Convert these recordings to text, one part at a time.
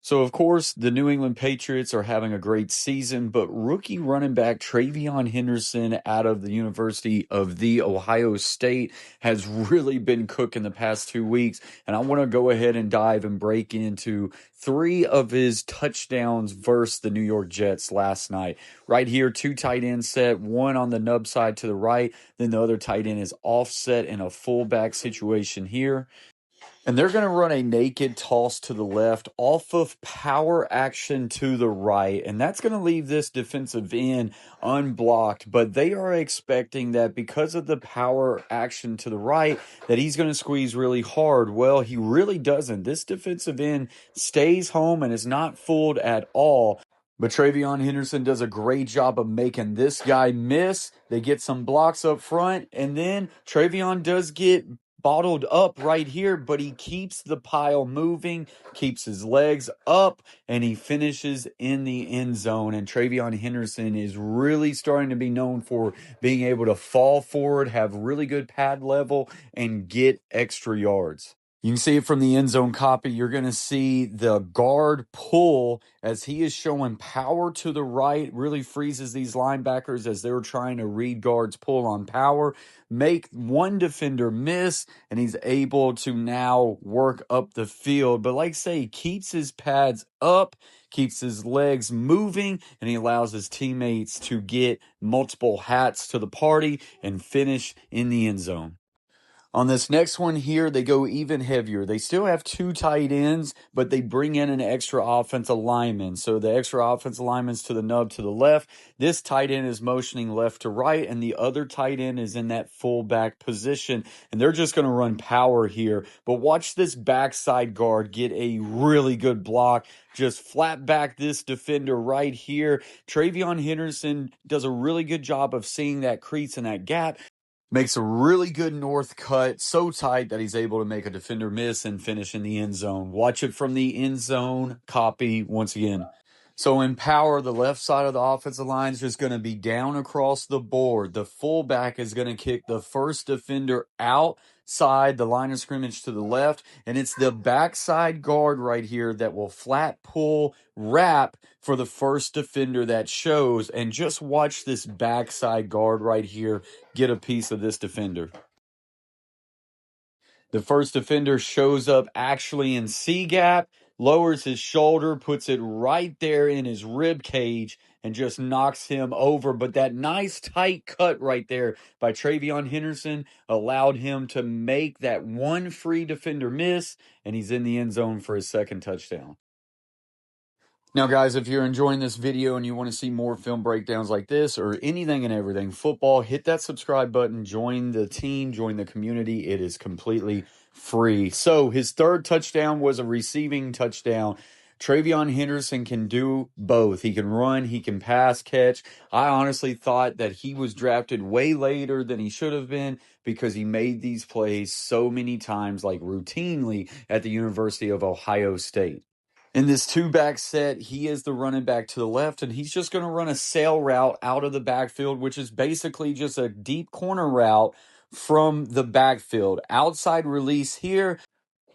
So, of course, the New England Patriots are having a great season, but rookie running back Treveyon Henderson out of the University of the Ohio State has really been cooking the past 2 weeks. And I want to go ahead and dive and break into 3 of his touchdowns versus the New York Jets last night. Right here, 2 tight end set, one on the nub side to the right, then the other tight end is offset in a fullback situation here. And they're going to run a naked toss to the left off of power action to the right. And that's going to leave this defensive end unblocked. But they are expecting that because of the power action to the right, that he's going to squeeze really hard. Well, he really doesn't. This defensive end stays home and is not fooled at all. But Treveyon Henderson does a great job of making this guy miss. They get some blocks up front. And then Treveyon does get bottled up right here, but he keeps the pile moving, keeps his legs up, and he finishes in the end zone. And Treveyon Henderson is really starting to be known for being able to fall forward, have really good pad level, and get extra yards. You can see it from the end zone copy. You're going to see the guard pull as he is showing power to the right, really freezes these linebackers as they're trying to read guards pull on power, make one defender miss, and he's able to now work up the field. But like I say, he keeps his pads up, keeps his legs moving, and he allows his teammates to get multiple hats to the party and finish in the end zone. On this next one here, they go even heavier. They still have 2 tight ends, but they bring in an extra offensive lineman. So the extra offensive lineman's to the nub to the left. This tight end is motioning left to right, and the other tight end is in that fullback position. And they're just going to run power here. But watch this backside guard get a really good block. Just flat back this defender right here. Treveyon Henderson does a really good job of seeing that crease and that gap. Makes a really good north cut, so tight that he's able to make a defender miss and finish in the end zone. Watch it from the end zone copy once again. So in power, the left side of the offensive line is just going to be down across the board. The fullback is going to kick the first defender outside the line of scrimmage to the left, and it's the backside guard right here that will flat pull wrap for the first defender that shows. And just watch this backside guard right here get a piece of this defender. The first defender shows up actually in C gap, lowers his shoulder, puts it right there in his rib cage, and just knocks him over. But that nice tight cut right there by Treveyon Henderson allowed him to make that one free defender miss, and he's in the end zone for his second touchdown. Now, guys, if you're enjoying this video and you want to see more film breakdowns like this or anything and everything football, hit that subscribe button, join the team, join the community. It is completely free. So his third touchdown was a receiving touchdown. Treveyon Henderson can do both. He can run, he can pass, catch. I honestly thought that he was drafted way later than he should have been because he made these plays so many times, like routinely, at the University of Ohio State. In this 2-back set, he is the running back to the left, and he's just going to run a sail route out of the backfield, which is basically just a deep corner route from the backfield. Outside release here.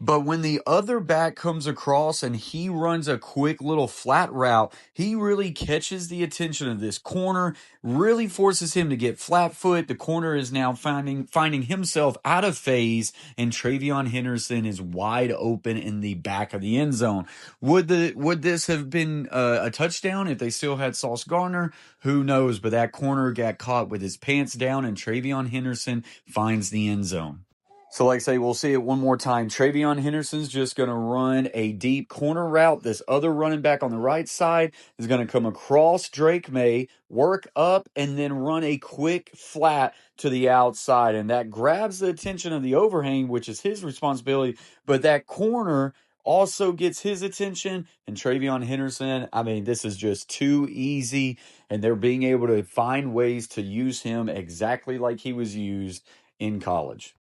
But when the other back comes across and he runs a quick little flat route, he really catches the attention of this corner, really forces him to get flat foot. The corner is now finding himself out of phase, and Treveyon Henderson is wide open in the back of the end zone. Would this have been a touchdown if they still had Sauce Gardner? Who knows? But that corner got caught with his pants down, and Treveyon Henderson finds the end zone. So like I say, we'll see it one more time. Treveyon Henderson's just going to run a deep corner route. This other running back on the right side is going to come across Drake May, work up, and then run a quick flat to the outside. And that grabs the attention of the overhang, which is his responsibility. But that corner also gets his attention. And Treveyon Henderson, I mean, this is just too easy. And they're being able to find ways to use him exactly like he was used in college.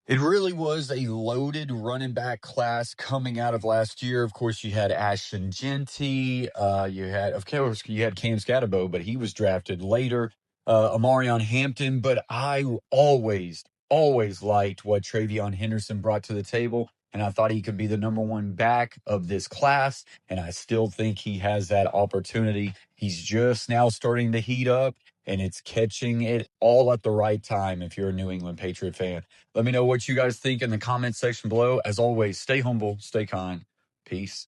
It really was a loaded running back class coming out of last year. Of course, you had Ashton Genty. You had Cam Scatterbo, but he was drafted later. Amarion Hampton. But I always liked what Treveyon Henderson brought to the table. and I thought he could be the number one back of this class. And I still think he has that opportunity. He's just now starting to heat up, and it's catching it all at the right time if you're a New England Patriot fan. Let me know what you guys think in the comment section below. As always, stay humble, stay kind. Peace.